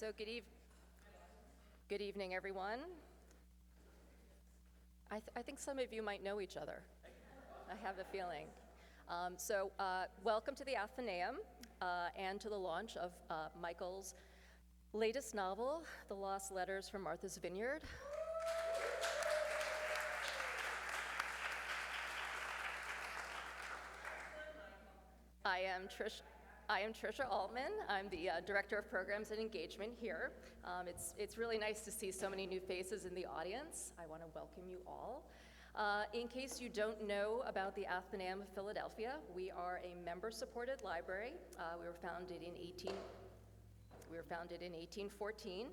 So good evening, everyone. I think some of you might know each other. I have a feeling. Welcome to the Athenaeum and to the launch of Michael's latest novel, The Lost Letters from Martha's Vineyard. I am Trisha Altman. I'm the Director of Programs and Engagement here. It's really nice to see so many new faces in the audience. I want to welcome you all. In case you don't know about the Athenaeum of Philadelphia, we are a member-supported library. We were founded in 1814.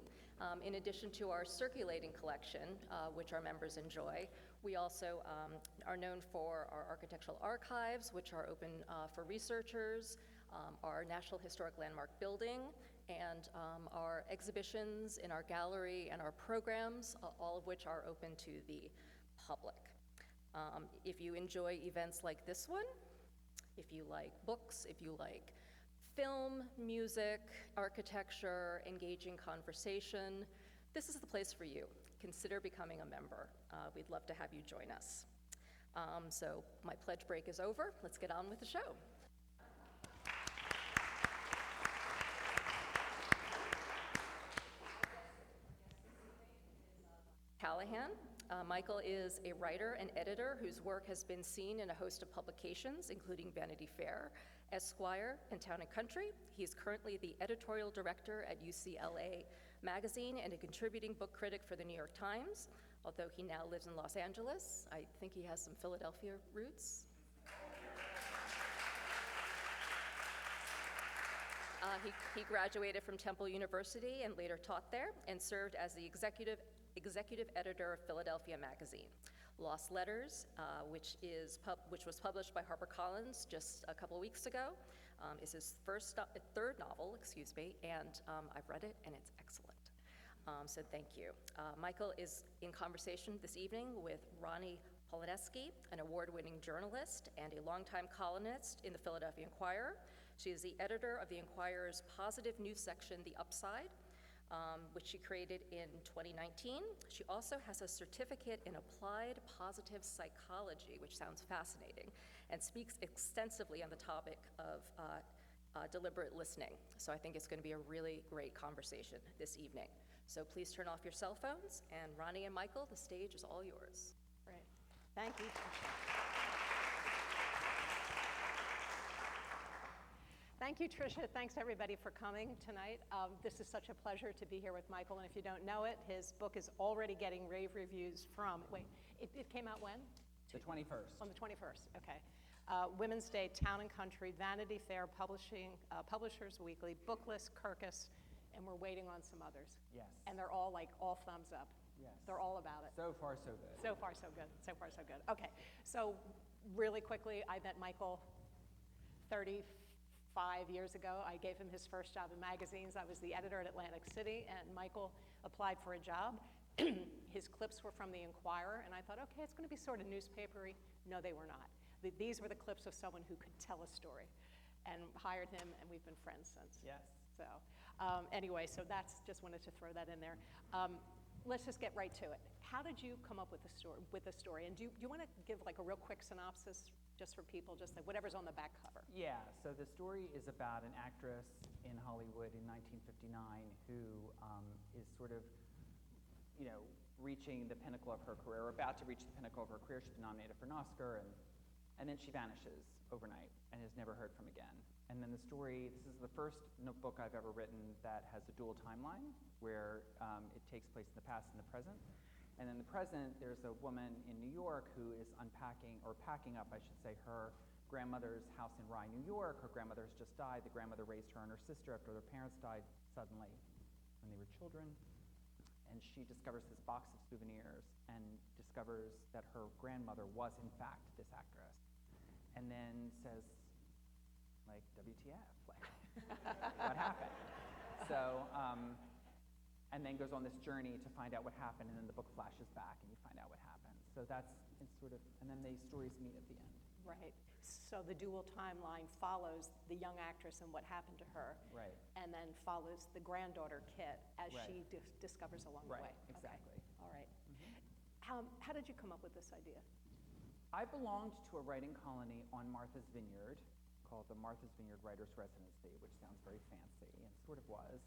In addition to our circulating collection, which our members enjoy, we also are known for our architectural archives, which are open for researchers, our National Historic Landmark building, and our exhibitions in our gallery and our programs, all of which are open to the public. If you enjoy events like this one, if you like books, if you like film, music, architecture, engaging conversation, this is the place for you. Consider becoming a member. We'd love to have you join us. So my pledge break is over. Let's get on with the show. Callahan. Michael is a writer and editor whose work has been seen in a host of publications, including Vanity Fair, Esquire, and Town & Country. He is currently the editorial director at UCLA Magazine and a contributing book critic for the New York Times. Although he now lives in Los Angeles, I think he has some Philadelphia roots. He graduated from Temple University and later taught there and served as the executive editor of Philadelphia Magazine. Lost Letters, which was published by HarperCollins just a couple weeks ago, is his third novel, and I've read it and it's excellent. So thank you. Michael is in conversation this evening with Ronnie Polaneczky, an award-winning journalist and a longtime columnist in the Philadelphia Inquirer. She is the editor of the Inquirer's positive news section, The Upside, which she created in 2019. She also has a certificate in applied positive psychology, which sounds fascinating, and speaks extensively on the topic of deliberate listening. So I think it's going to be a really great conversation this evening. So please turn off your cell phones, and Ronnie and Michael, the stage is all yours. Great. Thank you. Thank you, Tricia. Thanks, everybody, for coming tonight. This is such a pleasure to be here with Michael, and if you don't know it, his book is already getting rave reviews from, it came out when? The 21st. On the 21st, okay. Women's Day, Town & Country, Vanity Fair, Publishers Weekly, Booklist, Kirkus, and we're waiting on some others. Yes. And they're all all thumbs up. Yes. They're all about it. So far, so good. So far, so good. So far, so good. Okay, so really quickly, I met Michael 35 years ago. I gave him his first job in magazines. I was the editor at Atlantic City, and Michael applied for a job. His clips were from the Inquirer, and I thought, okay, it's going to be sort of newspapery. No, they were not. These were the clips of someone who could tell a story, and hired him, and we've been friends since. Yes. So anyway, so that's just wanted to throw that in there. Let's just get right to it. How did you come up with the story? And do you want to give like a real quick synopsis just for people, just like whatever's on the back cover? Yeah, so the story is about an actress in Hollywood in 1959 who is sort of, reaching the pinnacle of her career, or about to reach the pinnacle of her career. She's been nominated for an Oscar, and then she vanishes overnight and is never heard from again. And then the story, this is the first book I've ever written that has a dual timeline, where it takes place in the past and the present. And in the present, there's a woman in New York who is packing up, I should say, her grandmother's house in Rye, New York. Her grandmother has just died. The grandmother raised her and her sister after their parents died suddenly when they were children. And she discovers this box of souvenirs and discovers that her grandmother was, in fact, this actress. And then says, like, WTF? Like, what happened? So, and then goes on this journey to find out what happened, and then the book flashes back, and you find out what happened. So and then the stories meet at the end. Right. So the dual timeline follows the young actress and what happened to her. Right. And then follows the granddaughter, Kit, as Right. she discovers along the Right, way. exactly. Okay. All right. How did you come up with this idea? I belonged to a writing colony on Martha's Vineyard called the Martha's Vineyard Writers Residency, which sounds very fancy, and sort of was.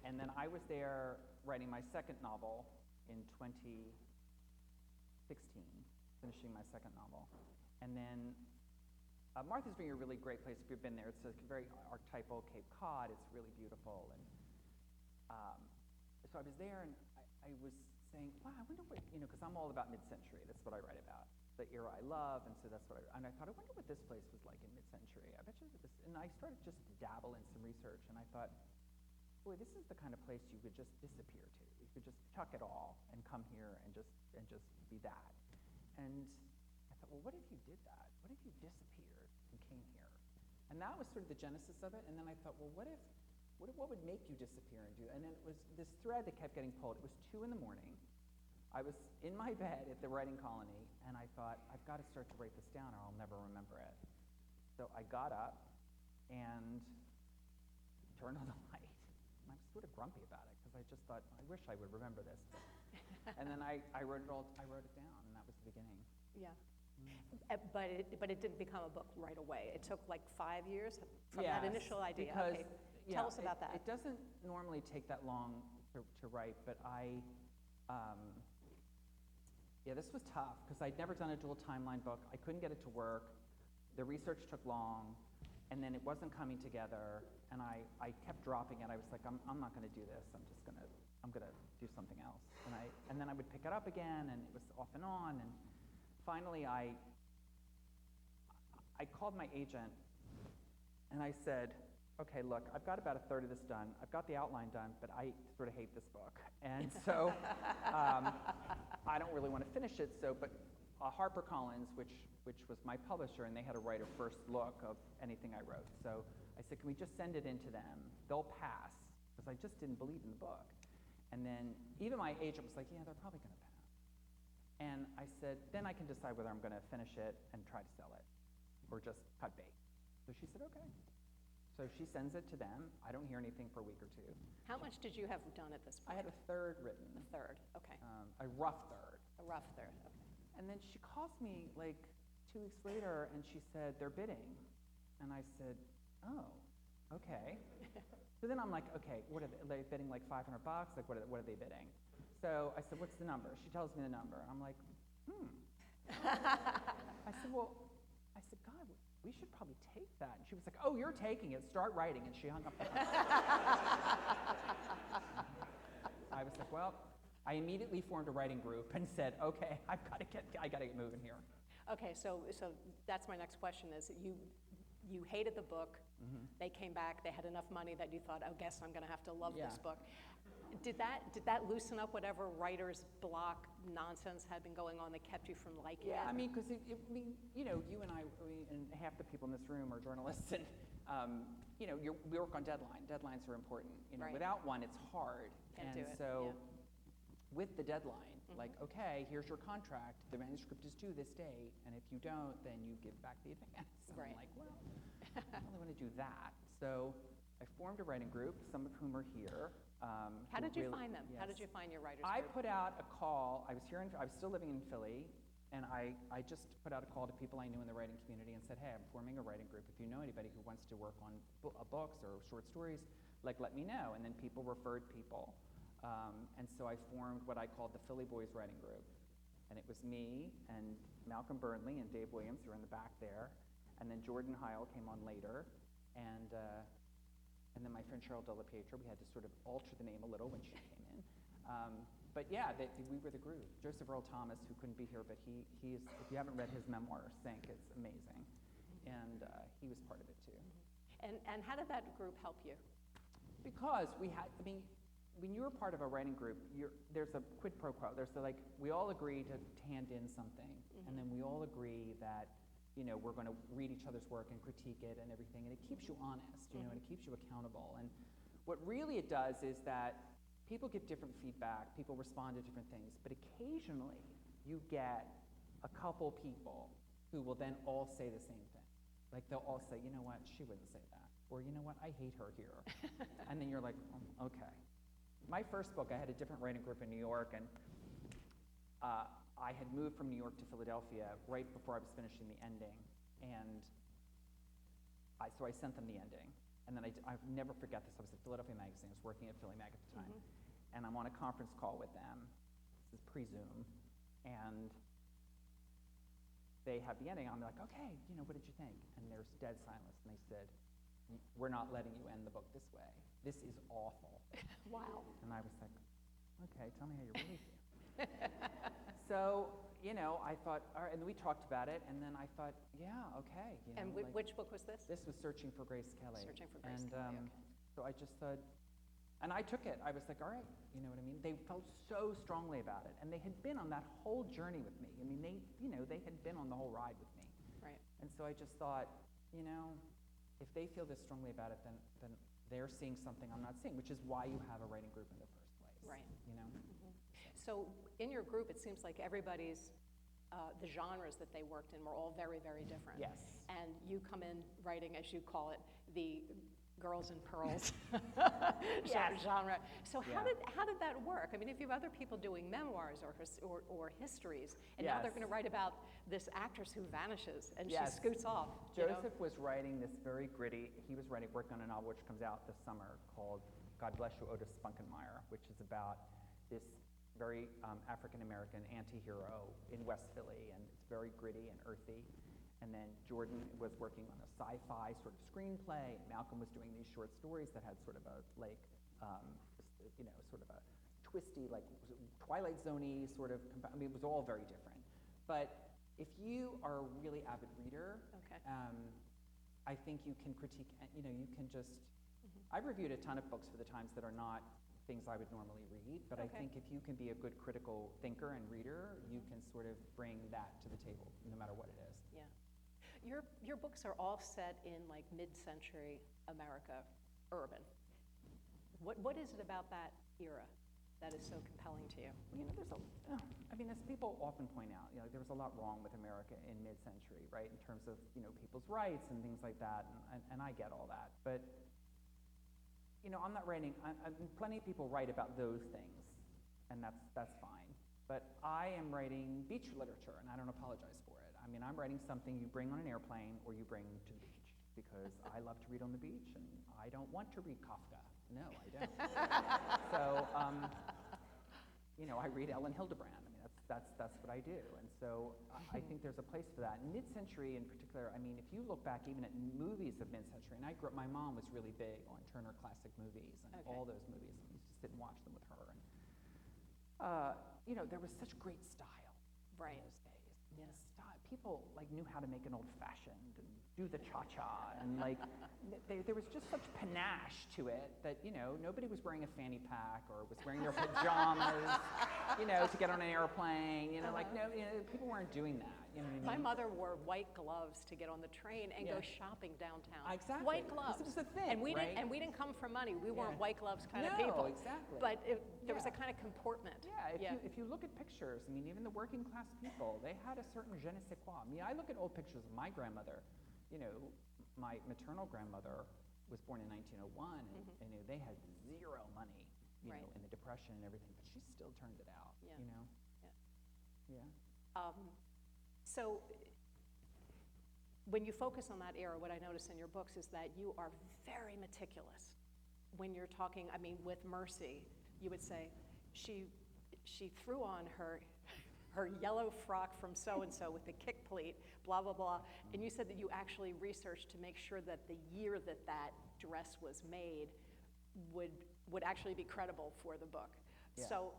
And then I was there writing my second novel in 2016, finishing my second novel. And then Martha's Vineyard, really great place if you've been there. It's a very archetypal Cape Cod. It's really beautiful. And so I was there, and I was saying, wow, I wonder what, because I'm all about mid-century. That's what I write about, the era I love. And so that's what and I thought, I wonder what this place was like in mid-century. I bet you this, and I started just to dabble in some research, and I thought, boy, this is the kind of place you could just disappear to. You could just chuck it all and come here and just be that. And I thought, well, what if you did that? What if you disappeared and came here? And that was sort of the genesis of it. And then I thought, well, what would make you disappear and do? And then it was this thread that kept getting pulled. It was 2 in the morning. I was in my bed at the writing colony, and I thought, I've got to start to write this down or I'll never remember it. So I got up and turned on the light. And I was sort of grumpy about it because I just thought, I wish I would remember this. And then I wrote it down, and that was the beginning. Yeah. But it didn't become a book right away. It took like 5 years from that initial idea. Because, Okay. Tell us about that. It doesn't normally take that long to write, but this was tough because I'd never done a dual timeline book. I couldn't get it to work. The research took long, and then it wasn't coming together, and I kept dropping it. I was like, I'm not going to do this. I'm going to do something else. And then I would pick it up again, and it was off and on, and finally I called my agent, and I said, okay, look, I've got about a third of this done. I've got the outline done, but I sort of hate this book. And so I don't really want to finish it. But HarperCollins, which was my publisher, and they had to write a first look of anything I wrote. So I said, can we just send it in to them? They'll pass, because I just didn't believe in the book. And then even my agent was like, yeah, they're probably going to pass. And I said, then I can decide whether I'm going to finish it and try to sell it or just cut bait. So she said, okay. So she sends it to them. I don't hear anything for a week or two. How much did you have done at this point? I had a third written. A third, okay. A rough third. A rough third, okay. And then she calls me like 2 weeks later, and she said, they're bidding. And I said, oh, okay. So then I'm like, okay, what are they bidding, like $500? Like, what are they bidding? So I said, what's the number? She tells me the number. I'm like, I said, God, we should probably take that. And she was like, oh, you're taking it. Start writing. And she hung up the phone. I was like, well, I immediately formed a writing group and said, okay, I got to get moving here. Okay, so that's my next question is you hated the book. Mm-hmm. They came back. They had enough money that you thought, oh, guess I'm going to have to love this Yeah. book. Did that loosen up whatever writer's block nonsense had been going on that kept you from liking it? I mean, because you and I, and half the people in this room are journalists, and we work on deadline. Deadlines are important. Right. Without one, it's hard. Can't and do it, so, yeah. with the deadline, like, okay, here's your contract. The manuscript is due this date, and if you don't, then you give back the advance. And Right. I'm like, well, I don't really want to do that. So I formed a writing group, some of whom are here. How did you find them? How Yes. did you find your writers I group? put out a call. I was still living in Philly, and I just put out a call to people I knew in the writing community and said, hey, I'm forming a writing group. If you know anybody who wants to work on books or short stories, let me know. And then people referred people. And so I formed what I called the Philly Boys Writing Group. And it was me and Malcolm Burnley and Dave Williams, who are in the back there. And then Jordan Heil came on later. And then my friend Cheryl Della Pietra. We had to sort of alter the name a little when she came in. But yeah, we were the group. Joseph Earl Thomas, who couldn't be here, but he is, if you haven't read his memoir, Sink, it's amazing. And he was part of it too. And how did that group help you? Because when you're part of a writing group, there's a quid pro quo. There's we all agree to hand in something, and then we all agree that we're going to read each other's work and critique it and everything, and it keeps you honest, and it keeps you accountable. And what really it does is that people give different feedback, people respond to different things, but occasionally you get a couple people who will then all say the same thing. Like they'll all say, you know what, she wouldn't say that. Or you know what, I hate her here. And then you're like, okay. My first book, I had a different writing group in New York, and I had moved from New York to Philadelphia right before I was finishing the ending. And so I sent them the ending. And then I'll never forget this. I was at Philadelphia Magazine. I was working at Philly Mag at the time. And I'm on a conference call with them. This is pre-Zoom. And they have the ending. I'm like, okay, what did you think? And there's dead silence. And they said, we're not letting you end the book this way. This is awful. Wow. And I was like, okay, tell me how you really feel. So, I thought, all right, and we talked about it, and then I thought, yeah, okay. And which book was this? This was Searching for Grace Kelly. Searching for Grace and, Kelly, okay. So I just thought, and I took it. I was like, all right, you know what I mean? They felt so strongly about it, and they had been on that whole journey with me. I mean, they had been on the whole ride with me. Right. And so I just thought, if they feel this strongly about it, then they're seeing something I'm not seeing, which is why you have a writing group in the first place. Right. So in your group, it seems like everybody's, the genres that they worked in were all very, very different. Yes. And you come in writing, as you call it, the girls and pearls Yes. genre. So Yeah. how did that work? I mean, if you have other people doing memoirs or histories, and now they're Yes. going to write about this actress who vanishes and Yes. she scoots off. Joseph was writing this very gritty, working on a novel which comes out this summer called God Bless You, Otis Spunkenmeyer, which is about this very African-American anti-hero in West Philly, and it's very gritty and earthy. And then Jordan was working on a sci-fi sort of screenplay, and Malcolm was doing these short stories that had sort of a, sort of a twisty, like Twilight Zone-y sort of, it was all very different. But if you are a really avid reader, Okay. I think you can critique, you can just, I've reviewed a ton of books for the Times that are not things I would normally read, but I Okay. think if you can be a good critical thinker and reader, you can sort of bring that to the table, no matter what it is. Yeah. Your books are all set in like mid-century America, urban. What is it about that era that is so compelling to you? As people often point out, there was a lot wrong with America in mid-century, right, in terms of, people's rights and things like that, and I get all that. But, I'm not writing, plenty of people write about those things, and that's fine. But I am writing beach literature, and I don't apologize for it. I'm writing something you bring on an airplane or you bring to the beach, because I love to read on the beach, and I don't want to read Kafka. No, I don't. So, I read Elle and Hildebrand. That's what I do. And so I think there's a place for that. And mid-century in particular, if you look back even at movies of mid-century, and I grew up, my mom was really big on Turner Classic Movies and all those movies, and we used to sit and watch them with her. And, there was such great style Right. in those days. People knew how to make an old-fashioned and do the cha-cha, and there was just such panache to it that nobody was wearing a fanny pack or was wearing their pajamas, to get on an airplane. People weren't doing that. You know what I mean? My mother wore white gloves to get on the train and go Yeah. shopping downtown. Exactly. White gloves. This was the thing, and we right? didn't come from money. We weren't Yeah. white gloves kind of No, people. exactly. But there was a Yeah. kind of comportment. Yeah, if you look at pictures, even the working class people, they had a certain je ne sais quoi. I look at old pictures of my grandmother. My maternal grandmother was born in 1901, and they had zero money, Right. in the Depression and everything, but she still turned it out. Yeah. Yeah. So when you focus on that era, what I notice in your books is that you are very meticulous. When you're talking, with Mercy, you would say, she threw on her yellow frock from so-and-so with the kick pleat, blah, blah, blah. And you said that you actually researched to make sure that the year that dress was made would actually be credible for the book. Yeah. So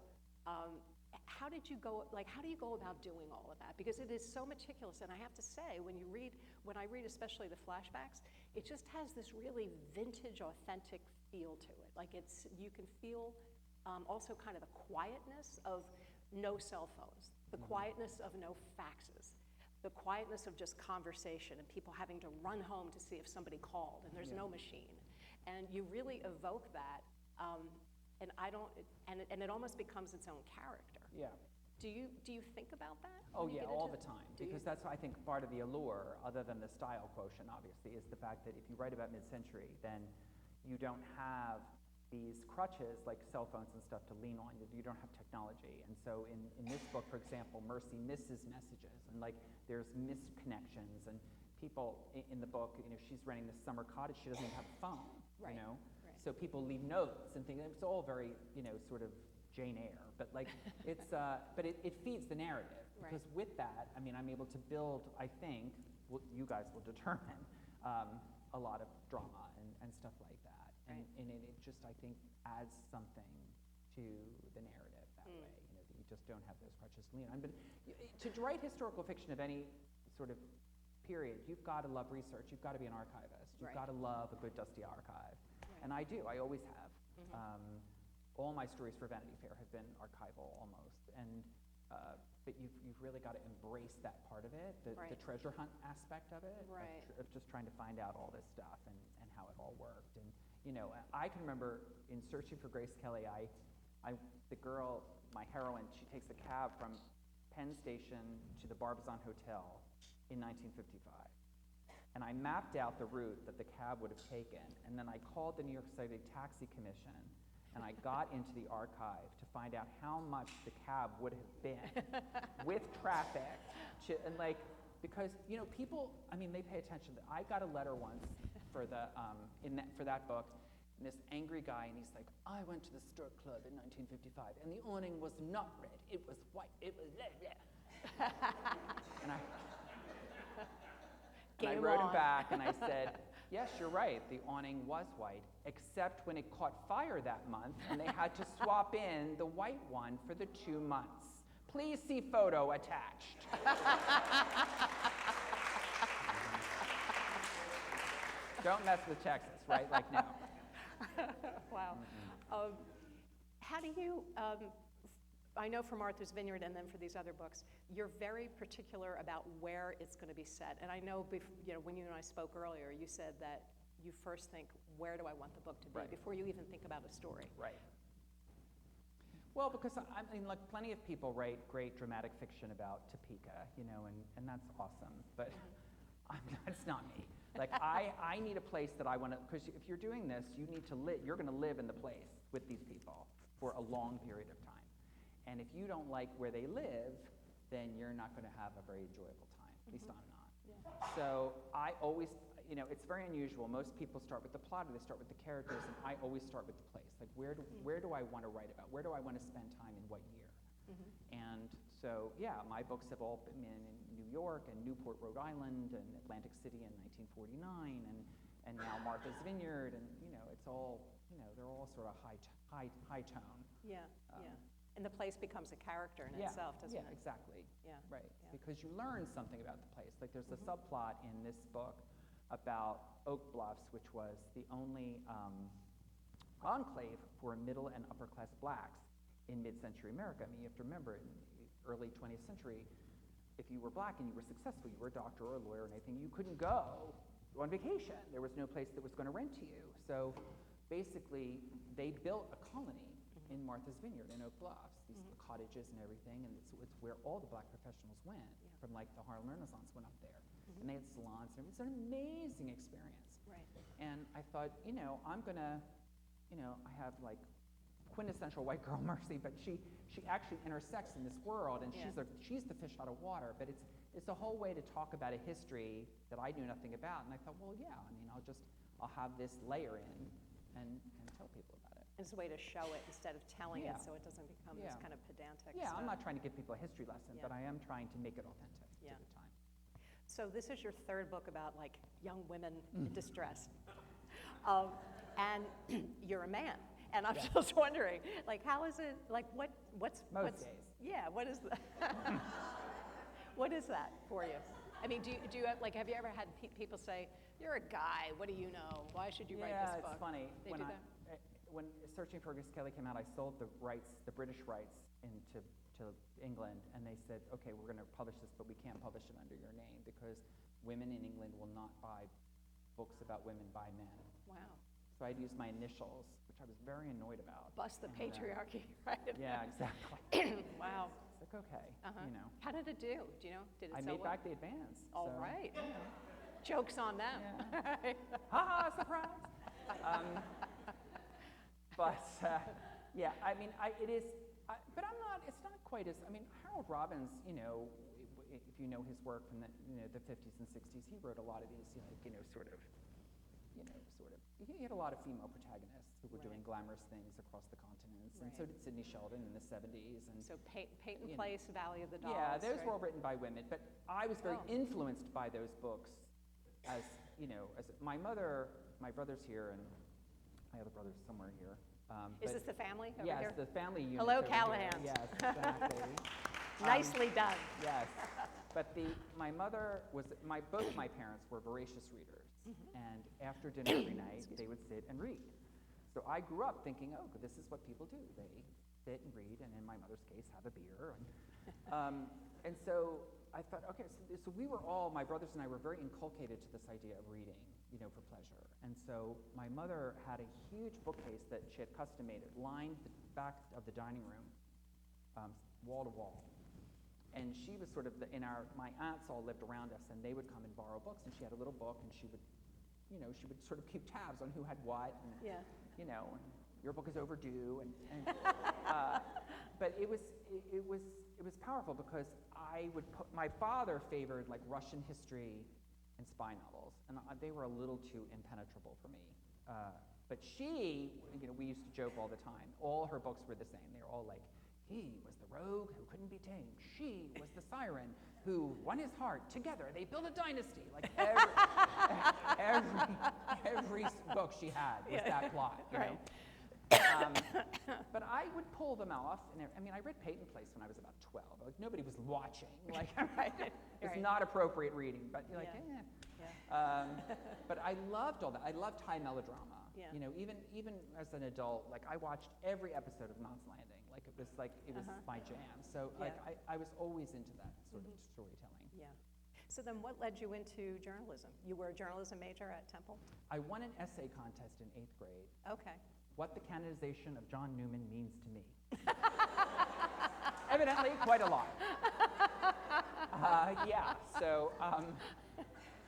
how do you go about doing all of that? Because it is so meticulous, and I have to say, when I read especially the flashbacks, it just has this really vintage, authentic feel to it. You can feel also kind of the quietness of no cell phones, the quietness of no faxes, the quietness of just conversation and people having to run home to see if somebody called, and there's no machine. And you really evoke that, and it almost becomes its own character. Yeah. Do you think about that? Oh when you yeah, get all into- the time, Do you? because that's, I think, part of the allure, other than the style quotient, obviously, is the fact that if you write about mid-century, then you don't have these crutches like cell phones and stuff to lean on. You don't have technology. And so in this book, for example, Mercy misses messages, and like there's misconnections, and people in the book, she's renting this summer cottage, she doesn't even have a phone, Right, you know? right. So people leave notes and things, it's all very, sort of Jane Eyre, but like it's, but it feeds the narrative, Right. because with that, I mean, I'm able to build, I think, you guys will determine, a lot of drama and stuff like that. Right. And it just, I think, adds something to the narrative that way, that you just don't have those crutches to lean on. But to write historical fiction of any sort of period, you've got to love research, you've got to be an archivist, you've Right. got to love a good dusty archive. Right. And I do, I always have. All my stories for Vanity Fair have been archival almost, and but you've really got to embrace that part of it, the Right. treasure hunt aspect of it, Right. of just trying to find out all this stuff and how it all worked. And I can remember in Searching for Grace Kelly, the girl, my heroine, she takes a cab from Penn Station to the Barbizon Hotel in 1955. And I mapped out the route that the cab would have taken, and then I called the New York City Taxi Commission, and I got into the archive to find out how much the cab would have been with traffic, and like, because people, I mean, they pay attention. I got a letter once for the for that book, and this angry guy, and he's like, I went to the Stork Club in 1955, and the awning was not red, it was white, it was blah, blah. And I Game wrote him on. back and I said, yes, you're right, the awning was white, except when it caught fire that month and they had to swap in the white one for the 2 months. Please see photo attached. Don't mess with Texas, right? Like, no. Wow. How do you, I know for Martha's Vineyard and then for these other books, you're very particular about where it's going to be set. And I know, when you and I spoke earlier, you said that you first think, where do I want the book to be, Right. before you even think about a story. Right. Well, because I mean, like, plenty of people write great dramatic fiction about Topeka, and that's awesome, but that's not me. Like, I need a place that I want to, because if you're doing this, you need to live, you're going to live in the place with these people for a long period of time. And if you don't like where they live, then you're not going to have a very enjoyable time. At least I'm not. Yeah. So I always, it's very unusual. Most people start with the plot, or they start with the characters, and I always start with the place. Like, where do I want to write about? Where do I want to spend time in what year? And so, yeah, my books have all been in New York and Newport, Rhode Island, and Atlantic City in 1949, and now Martha's Vineyard, and it's all, they're all sort of high tone. Yeah, yeah. And the place becomes a character in itself, doesn't it? Yeah, exactly. Yeah. Right, Yeah. because you learn something about the place. Like, there's a subplot in this book about Oak Bluffs, which was the only enclave for middle and upper class blacks in mid-century America. I mean, you have to remember, in the early 20th century, if you were black and you were successful, you were a doctor or a lawyer or anything, you couldn't go on vacation. There was no place that was going to rent to you. So basically, they built a colony in Martha's Vineyard in Oak Bluffs, these cottages and everything, and it's where all the black professionals went, from like the Harlem Renaissance went up there. And they had salons, and it was an amazing experience. Right. And I thought, I'm gonna, I have like quintessential white girl Mercy, but she actually intersects in this world, and Yeah. she's the fish out of water, but it's a whole way to talk about a history that I knew nothing about. And I thought, well, yeah, I mean, I'll have this layer in and tell people about it. It's a way to show it instead of telling Yeah. it, so it doesn't become this Yeah. kind of pedantic Yeah, stuff. I'm not trying to give people a history lesson, Yeah. but I am trying to make it authentic Yeah. to the time. So this is your third book about like young women in distress, and you're a man, and I'm just wondering, like, how is it? Like, what's days. Yeah, what is that? What is that for you? I mean, do you have, like, have you ever had people say, "You're a guy. What do you know? Why should you write this book?" Yeah, it's funny. They do that? When Searching for Grace Kelly came out, I sold the rights, the British rights, to England, and they said, okay, we're going to publish this, but we can't publish it under your name because women in England will not buy books about women by men. Wow. So I'd use my initials, which I was very annoyed about. Bust the And, patriarchy, right? Yeah, exactly. Wow. It's like, like, okay, you know. How did it do? Do you know? Did it I sell made well? back the advance. All so, right. you know. Joke's on them. Yeah. Ha ha, surprise! But yeah, I mean, it is, but I'm not, it's not quite as, I mean, Harold Robbins, you know, if you know his work from the, you know, the 50s and 60s, he wrote a lot of these, he had a lot of female protagonists who were doing glamorous things across the continents, and so did Sidney Sheldon in the 70s. And So Peyton Place, Valley of the Dolls. yeah, those right? were all written by women, but I was very influenced by those books as, you know, as my mother, my brother's here, and my other brother's somewhere here. Is this the family over yes, here? the family unit. Hello, over here. Callahan. Yes, exactly. Nicely done. Yes, but my mother was, both my parents were voracious readers, and after dinner every night, they would sit and read. So I grew up thinking, oh, this is what people do. They sit and read, and in my mother's case, have a beer. And so I thought, okay, so we were all, my brothers and I were very inculcated to this idea of reading, you know, for pleasure. And so my mother had a huge bookcase that she had custom made. It lined the back of the dining room, wall to wall. And she was sort of, my aunts all lived around us, and they would come and borrow books, and she had a little book, and she would, you know, she would sort of keep tabs on who had what, and, you know, and your book is overdue, but it was powerful because my father favored like Russian history and spy novels, and they were a little too impenetrable for me. But she, you know, we used to joke all the time. All her books were the same. They were all like, he was the rogue who couldn't be tamed. She was the siren who won his heart. Together, they built a dynasty. Like every book she had was that plot, you know? But I would pull them off. And I mean, I read Peyton Place when I was about 12. Like, nobody was watching. Like, it's not appropriate reading. But you're like, but I loved all that. I loved high melodrama. You know, even as an adult, like I watched every episode of Knots Landing. Like it was my jam. So like I was always into that sort of storytelling. Yeah. So then what led you into journalism? You were a journalism major at Temple? I won an essay contest in 8th grade. Okay. What the canonization of John Newman means to me. Evidently, quite a lot. So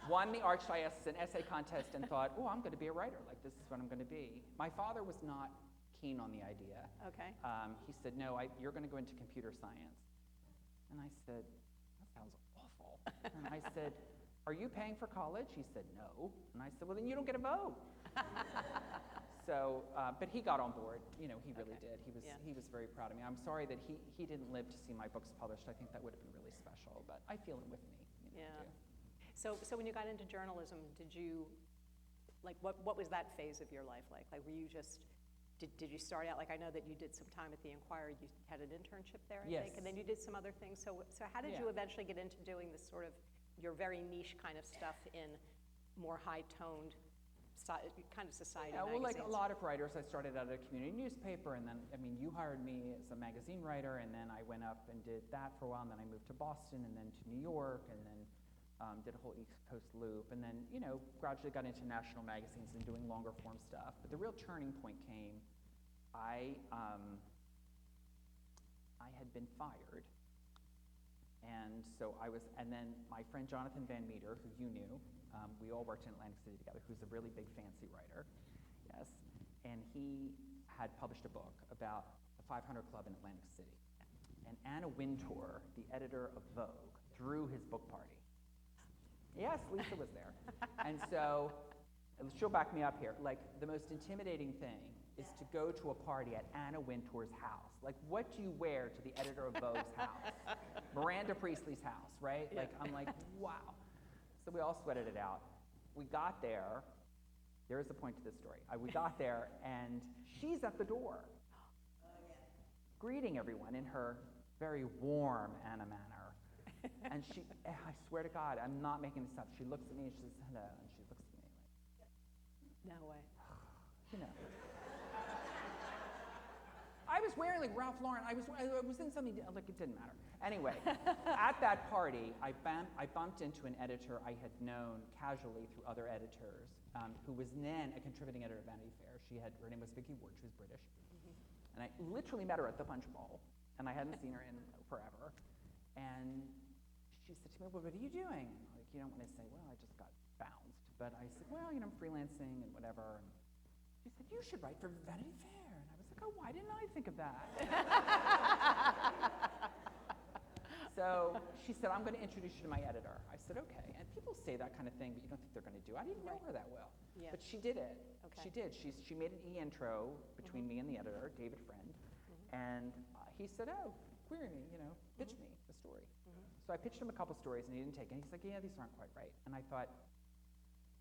won the Archdiocesan essay contest and thought, oh, I'm going to be a writer. Like, this is what I'm going to be. My father was not keen on the idea. Okay. He said, no, you're going to go into computer science. And I said, that sounds awful. And I said, are you paying for college? He said, no. And I said, well, then you don't get a vote. So, but he got on board. You know, he really did. He was very proud of me. I'm sorry that he didn't live to see my books published. I think that would have been really special. But I feel it with me. You know, So when you got into journalism, did you, like, what was that phase of your life like? Like, were you just, did you start out, like, I know that you did some time at the Esquire, you had an internship there, I think, and then you did some other things. So how did you eventually get into doing this sort of, your very niche kind of stuff in more high-toned kind of society magazines? Well, like a lot of writers, I started out at a community newspaper, and then, I mean, you hired me as a magazine writer, and then I went up and did that for a while, and then I moved to Boston, and then to New York, and then did a whole East Coast loop, and then, you know, gradually got into national magazines and doing longer form stuff. But the real turning point came, I had been fired, and so and then my friend Jonathan Van Meter, who you knew, we all worked in Atlantic City together, who's a really big fancy writer, and he had published a book about the 500 Club in Atlantic City. And Anna Wintour, the editor of Vogue, threw his book party. Yes, Lisa was there. And so, she'll back me up here, like, the most intimidating thing is to go to a party at Anna Wintour's house. Like, what do you wear to the editor of Vogue's house? Miranda Priestley's house, right? Like, I'm like, wow. So we all sweated it out. We got there. There is a point to this story. We got there, and she's at the door, greeting everyone in her very warm Anna manner. And I swear to God, I'm not making this up. She looks at me and she says, hello, and she looks at me like, no way. You know. I was wearing like Ralph Lauren. I was in something, like, it didn't matter. Anyway, at that party, I bumped into an editor I had known casually through other editors, who was then a contributing editor of Vanity Fair. Her name was Vicky Ward. She was British. And I literally met her at the punch bowl. and I hadn't seen her in forever. And she said to me, well, what are you doing? Like, you don't want to say, well, I just got bounced. But I said, well, I'm freelancing and whatever. And she said, you should write for Vanity Fair. And I was like, oh, why didn't I think of that? So she said, I'm going to introduce you to my editor. I said, okay. And people say that kind of thing, but you don't think they're going to do it. I didn't know her that well. Yeah. But she did it. Okay. She did. She made an e-intro between me and the editor, David Friend. And he said, oh, query me, pitch me the story. So I pitched him a couple stories, and he didn't take it. He's like, yeah, these aren't quite right. And I thought,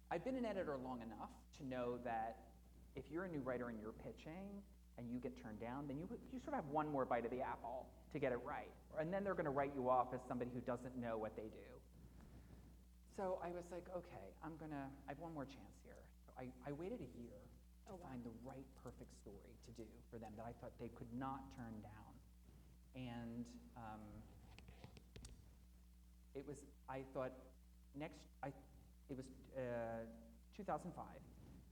I've been an editor long enough to know that if you're a new writer and you're pitching and you get turned down, then you sort of have one more bite of the apple to get it right. And then they're going to write you off as somebody who doesn't know what they do. So I was like, okay, I have one more chance here. So I waited a year to find the right perfect story to do for them that I thought they could not turn down. And it was 2005,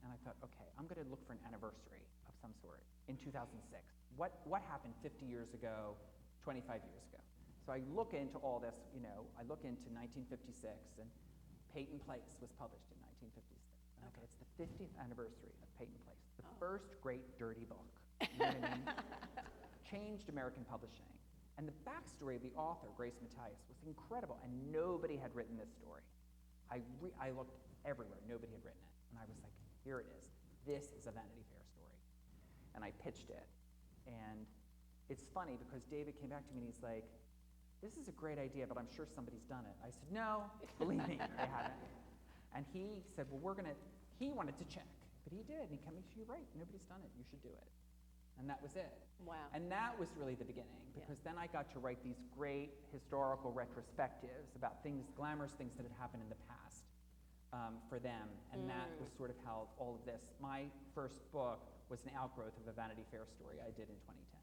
and I thought, okay, I'm going to look for an anniversary of some sort in 2006. What happened 50 years ago, 25 years ago? So I look into all this, I look into 1956, and Peyton Place was published in 1956. And okay, it's the 50th anniversary of Peyton Place, the first great dirty book. You know what I mean? Changed American publishing. And the backstory of the author, Grace Matthias, was incredible, and nobody had written this story. I looked everywhere, nobody had written it. And I was like, here it is. This is a Vanity Fair story. And I pitched it. And it's funny because David came back to me and he's like, this is a great idea, but I'm sure somebody's done it. I said, no, believe me, they haven't. And he said, well, he wanted to check, but he did. And he came to me, you're right, nobody's done it, you should do it. And that was it. Wow. And that was really the beginning, because then I got to write these great historical retrospectives about glamorous things that had happened in the past for them. And that was sort of how all of this, my first book was an outgrowth of a Vanity Fair story I did in 2010.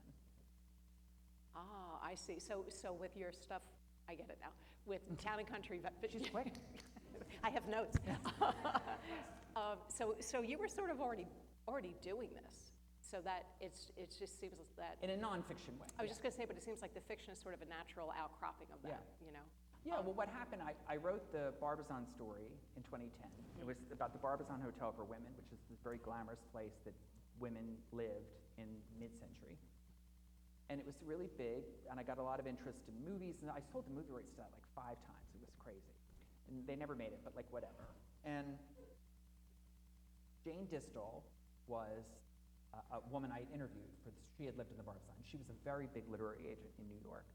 Ah, I see. So with your stuff, I get it now. With Town and Country, She's quick. I have notes. So you were sort of already doing this. So that it just seems that In a nonfiction way. I was just going to say, but it seems like the fiction is sort of a natural outcropping of that. Yeah, well, what happened, I wrote the Barbizon story in 2010. It was about the Barbizon Hotel for Women, which is this very glamorous place that women lived in mid-century. And it was really big, and I got a lot of interest in movies, and I sold the movie rights to that like 5 times. It was crazy. And they never made it, but like whatever. And Jane Distal was a woman I had interviewed she had lived in the Barbizon. She was a very big literary agent in New York.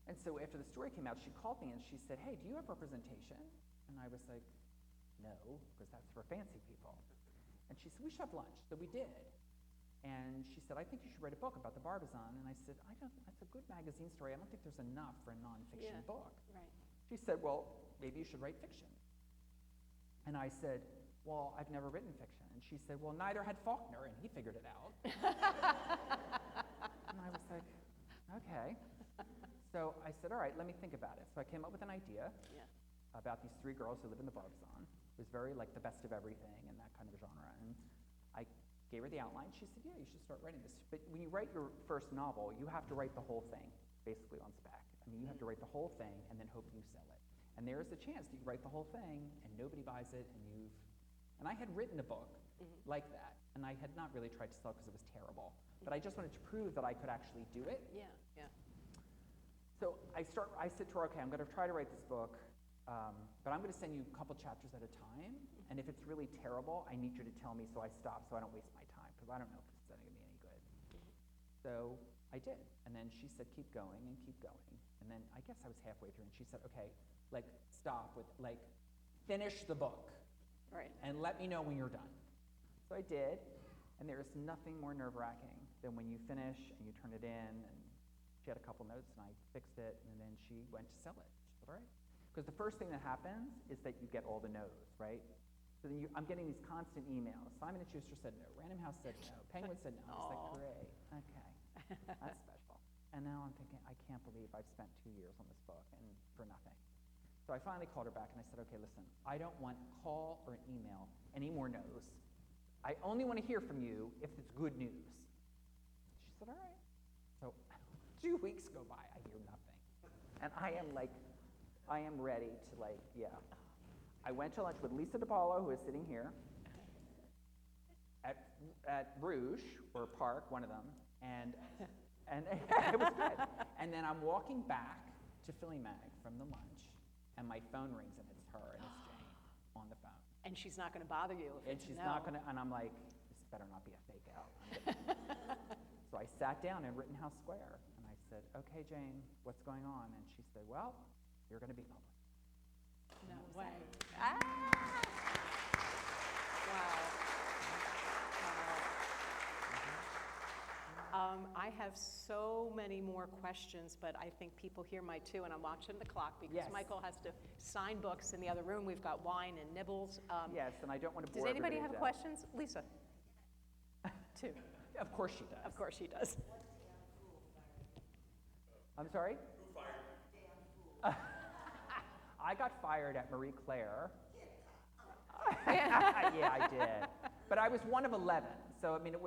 And so after the story came out, she called me and she said, hey, do you have representation? And I was like, no, because that's for fancy people. And she said, we should have lunch. So we did. And she said, I think you should write a book about the Barbizon. And I said, that's a good magazine story. I don't think there's enough for a nonfiction book. Right. She said, well, maybe you should write fiction. And I said, well, I've never written fiction. And she said, well, neither had Faulkner, and he figured it out. And I was like, okay. So I said, all right, let me think about it. So I came up with an idea about these 3 girls who live in the Barbizon. It was very like the best of everything and that kind of genre. And I gave her the outline. She said, yeah, you should start writing this. But when you write your first novel, you have to write the whole thing, basically on spec. I mean, you have to write the whole thing and then hope you sell it. And there is a chance that you write the whole thing and nobody buys it, and I had written a book like that, and I had not really tried to sell it because it was terrible. But I just wanted to prove that I could actually do it. Yeah. So I said to her, okay, I'm going to try to write this book, but I'm going to send you a couple chapters at a time, and if it's really terrible, I need you to tell me so I stop so I don't waste my time, because I don't know if this is going to be any good. So I did, and then she said, keep going, and then I guess I was halfway through, and she said, okay, stop with, finish the book. Right. And let me know when you're done. So I did, and there is nothing more nerve-wracking than when you finish and you turn it in, and she had a couple notes, and I fixed it, and then she went to sell it. She said, all right. Because the first thing that happens is that you get all the no's, right? So then I'm getting these constant emails. Simon & Schuster said no. Random House said no. Penguin said no. I was like, great. Okay. That's special. And now I'm thinking, I can't believe I've spent 2 years on this book and for nothing. So I finally called her back and I said, okay, listen, I don't want a call or an email, any more no's. I only want to hear from you if it's good news. She said, all right. So 2 weeks go by, I hear nothing. And I am ready to yeah. I went to lunch with Lisa DiPaolo, who is sitting here, at Rouge, or Park, one of them, and it was good. And then I'm walking back to Philly Mag from the lunch, and my phone rings, and it's her, and it's Jane on the phone. And she's not going to bother you. And she's not going to, and I'm like, this better not be a fake out. So I sat down in Rittenhouse Square, and I said, okay, Jane, what's going on? And she said, well, you're going to be published. No way. Ah! Wow. I have so many more questions, but I think people here might too, and I'm watching the clock because Yes. Michael has to sign books in the other room. We've got wine and nibbles. Yes, and I don't want to bore Does anybody everybody have to death. questions? Lisa? Two. Of course she does. Of course she does. I'm sorry? Who fired you? I got fired at Marie Claire. Yeah, I did. But I was one of 11, so I mean, it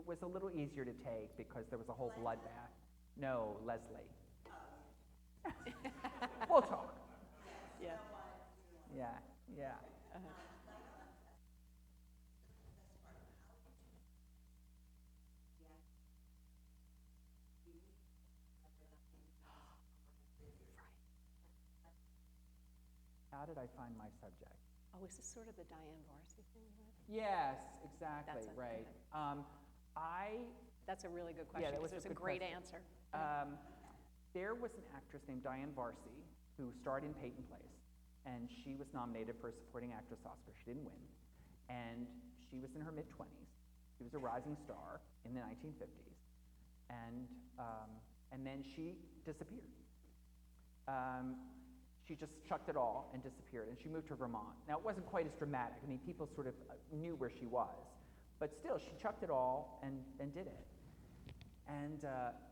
was a little easier to take because there was a whole bloodbath. No, Leslie. We'll talk. Yeah. Yeah, yeah. How did I find my subject? Oh, is this sort of the Diane Varsi thing you read? Yes, exactly, That's it, right. okay. That's a really good question that because was there's a a good great question. answer. There was an actress named Diane Varsi who starred in Peyton Place, and she was nominated for a supporting actress Oscar. She didn't win, and she was in her mid-20s. She was a rising star in the 1950s, and then she disappeared. She just chucked it all and disappeared, and she moved to Vermont. Now, it wasn't quite as dramatic. I mean, people sort of knew where she was. But still, she chucked it all and did it. And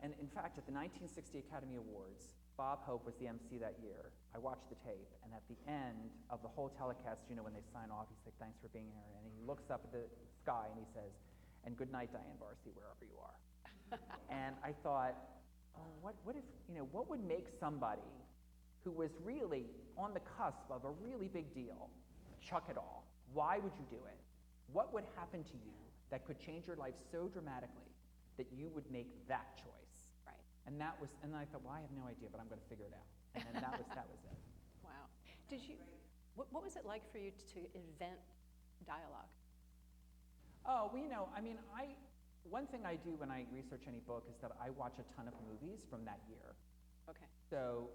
in fact, at the 1960 Academy Awards, Bob Hope was the MC that year. I watched the tape, and at the end of the whole telecast, you know, when they sign off, he's like, thanks for being here. And he looks up at the sky, and he says, and good night, Diane Varsi, wherever you are. And I thought, oh, what if, you know, what would make somebody who was really on the cusp of a really big deal chuck it all? Why would you do it? What would happen to you that could change your life so dramatically that you would make that choice? Right. And I thought, well, I have no idea, but I'm going to figure it out. And then that was it. Wow. Did you? What was it like for you to invent dialogue? Oh, well, you know, I mean, one thing I do when I research any book is that I watch a ton of movies from that year. Okay. So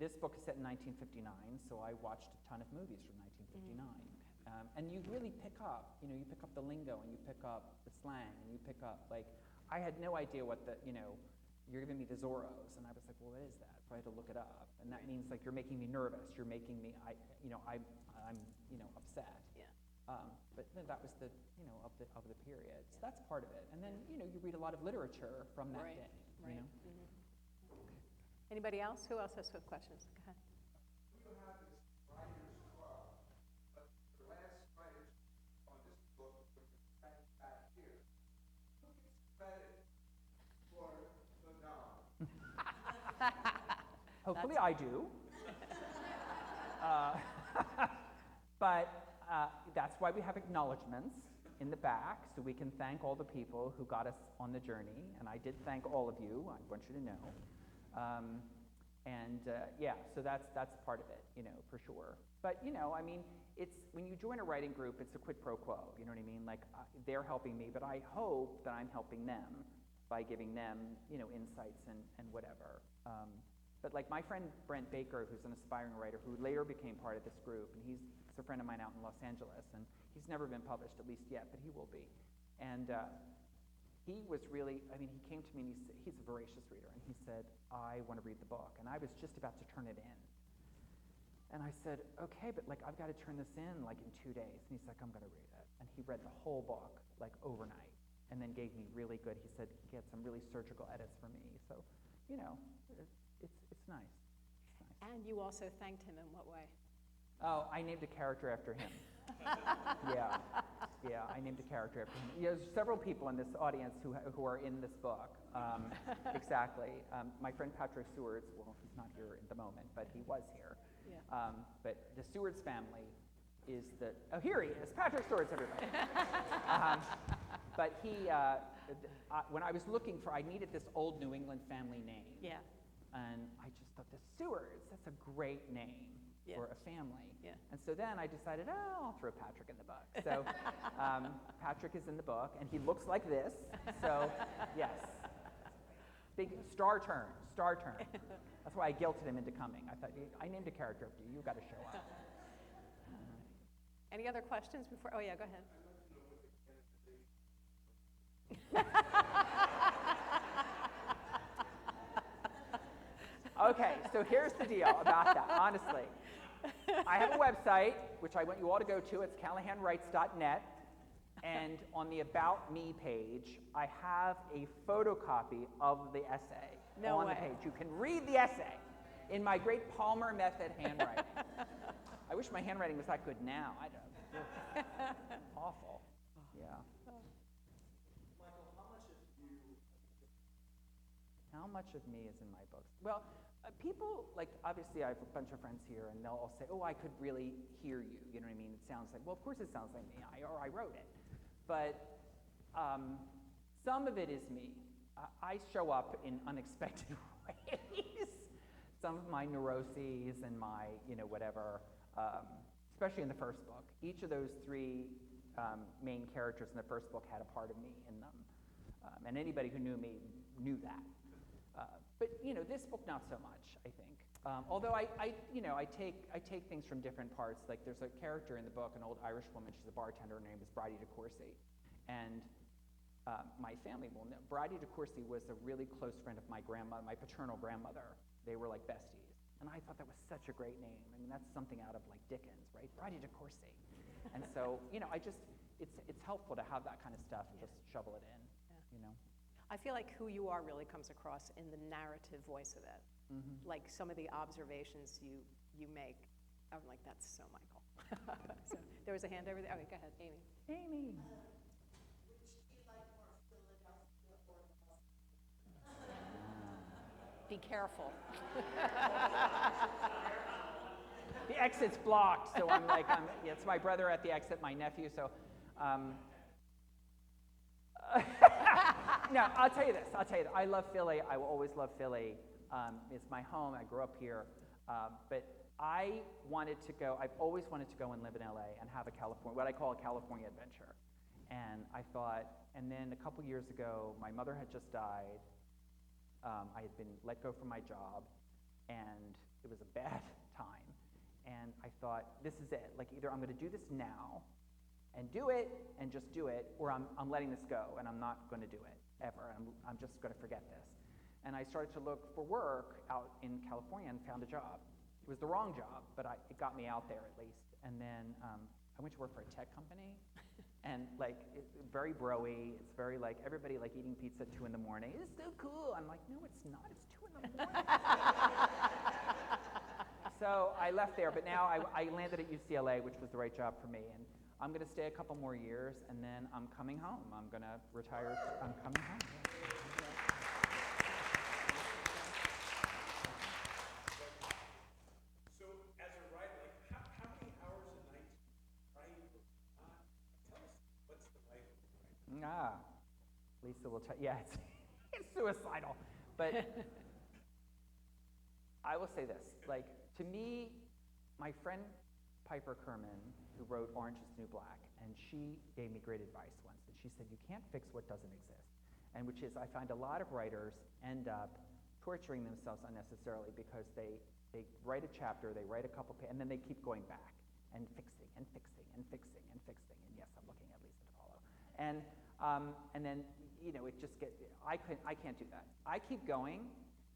this book is set in 1959, so I watched a ton of movies from 1959. And you really pick up, you know, you pick up the lingo, and you pick up the slang, and you pick up, like, I had no idea what the, you know, you're giving me the Zorros, and I was like, well, what is that? So I had to look it up, and that means, like, you're making me nervous, you're making me, I'm upset. Yeah. But then that was the, you know, of the period. So that's part of it. And then, you know, you read a lot of literature from that Right, day, right. you know? Anybody else? Who else has questions? Go ahead. You have this writers club, but the last writers on this book, which is back here, who gets credit for the novel? Hopefully I do. But that's why we have acknowledgments in the back, so we can thank all the people who got us on the journey. And I did thank all of you, I want you to know. Yeah, so that's part of it, you know, for sure. But, you know, I mean, it's, when you join a writing group, it's a quid pro quo, you know what I mean? Like, they're helping me, but I hope that I'm helping them by giving them, you know, insights and whatever. But like my friend Brent Baker, who's an aspiring writer, who later became part of this group, and he's a friend of mine out in Los Angeles, and he's never been published, at least yet, but he will be. And he was really, I mean, he came to me, and he's a voracious reader, and he said, I want to read the book. And I was just about to turn it in. And I said, okay, but like, I've got to turn this in like in 2 days. And he's like, I'm going to read it. And he read the whole book like overnight, and then gave me really good, he said he had some really surgical edits for me. So, you know, it's nice. It's nice. And you also thanked him in what way? Oh, I named a character after him. Yeah. Yeah, I named a character after him. There's several people in this audience who are in this book. Exactly. My friend Patrick Stewart's, well, he's not here at the moment, but he was here. Yeah. But the Stewart's family is here he is, Patrick Stewart's, everybody. But he, when I was looking I needed this old New England family name. Yeah. And I just thought, the Stewarts, that's a great name for a family. Yeah. And so then I decided, I'll throw Patrick in the book. So Patrick is in the book, and he looks like this. So, yes. Big star turn. That's why I guilted him into coming. I thought, I named a character after you. You've got to show up. Any other questions before? Oh, yeah, go ahead. Okay, so here's the deal about that, honestly. I have a website, which I want you all to go to. It's callahanwrites.net. And on the About Me page, I have a photocopy of the essay on the page. You can read the essay in my great Palmer method handwriting. I wish my handwriting was that good now. I don't. Awful. Yeah. Michael, how much of you? How much of me is in my books? Well, people, like, obviously I have a bunch of friends here, and they'll all say, oh, I could really hear you. You know what I mean? It sounds like, well, of course it sounds like me, or I wrote it. But some of it is me. I show up in unexpected ways. Some of my neuroses and my, whatever, especially in the first book. Each of those three main characters in the first book had a part of me in them. And anybody who knew me knew that. But this book not so much, I think. Although I take things from different parts. Like there's a character in the book, an old Irish woman. She's a bartender. Her name is Bridie de Courcy, and my family will know. Bridie de Courcy was a really close friend of my grandmother, my paternal grandmother. They were like besties, and I thought that was such a great name. I mean, that's something out of like Dickens, right? Bridie de Courcy. And so it's helpful to have that kind of stuff and just shovel it in. I feel like who you are really comes across in the narrative voice of it. Mm-hmm. Like some of the observations you make, I'm like, that's so Michael. So there was a hand over there. Oh, go ahead, Amy. Amy. Which do you like more, Philadelphia or Boston? Be careful. The exit's blocked, so I'm like, it's my brother at the exit, my nephew, so. No, I'll tell you this. I love Philly. I will always love Philly. It's my home. I grew up here. But I've always wanted to go and live in LA and have what I call a California adventure. And I thought, and then a couple years ago, my mother had just died. I had been let go from my job, and it was a bad time. And I thought, this is it. Like, either I'm going to do this now and do it and just do it, or I'm letting this go and I'm not going to do it ever. I'm just going to forget this. And I started to look for work out in California and found a job. It was the wrong job, but it got me out there at least. And then I went to work for a tech company, and very bro-y. It's very like everybody like eating pizza at 2 in the morning. It's so cool. I'm like, no, it's not. It's 2 in the morning. So I left there, but now I landed at UCLA, which was the right job for me. And I'm going to stay a couple more years, and then I'm coming home. I'm going to retire. I'm coming home. So, as a writer, how many hours a night do you write? Tell us, what's the life of a writer? Lisa will tell. Yeah, it's suicidal. But I will say this: to me, my friend Piper Kerman, who wrote Orange is the New Black, and she gave me great advice once. And she said, you can't fix what doesn't exist. And which is, I find a lot of writers end up torturing themselves unnecessarily because they write a chapter, they write a couple pages, and then they keep going back and fixing and fixing and fixing and fixing. And yes, I'm looking at Lisa to follow. And then, it just I can't do that. I keep going,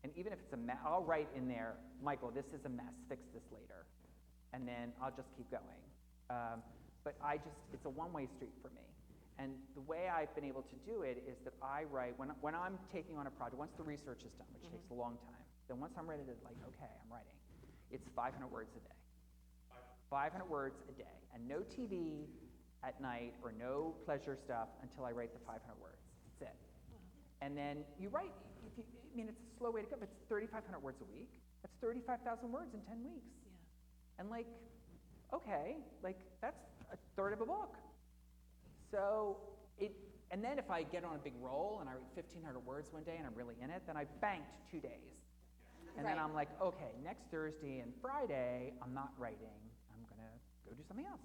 and even if it's a mess, I'll write in there, Michael, this is a mess, fix this later. And then I'll just keep going. But it's a one-way street for me. And the way I've been able to do it is that I write, when I'm taking on a project, once the research is done, which takes a long time, then once I'm ready to okay, I'm writing, it's 500 words a day. 500 words a day. And no TV, at night or no pleasure stuff until I write the 500 words. That's it. And then you write, it's a slow way to go, but it's 3,500 words a week. That's 35,000 words in 10 weeks. Yeah. And okay, that's a third of a book. So and then if I get on a big roll and I write 1,500 words one day and I'm really in it, then I banked 2 days. And then I'm like, okay, next Thursday and Friday, I'm not writing. I'm going to go do something else.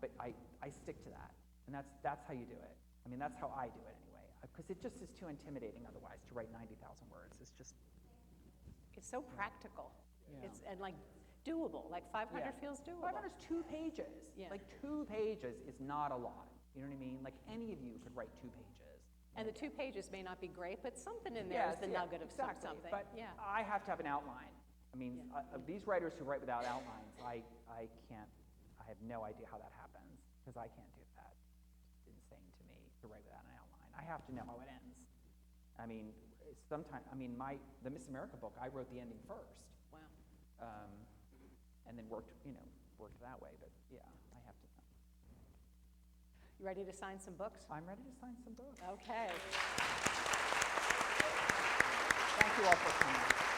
But I stick to that. And that's how you do it. That's how I do it anyway. Because it just is too intimidating otherwise to write 90,000 words. It's just... It's so practical. Yeah. And doable. 500 Yeah. feels doable. 500 is 2 pages. Yeah. 2 pages is not a lot. You know what I mean? Any of you could write 2 pages. And the 2 pages may not be great, but something in there is the nugget of exactly. something. But yeah. I have to have an outline. These writers who write without outlines, I can't, I have no idea how that happens, because I can't do that. It's insane to me to write without an outline. I have to know how it ends. The Miss America book, I wrote the ending first. Wow. And then worked that way, but yeah, I have to know. You ready to sign some books? I'm ready to sign some books. Okay. Thank you all for coming.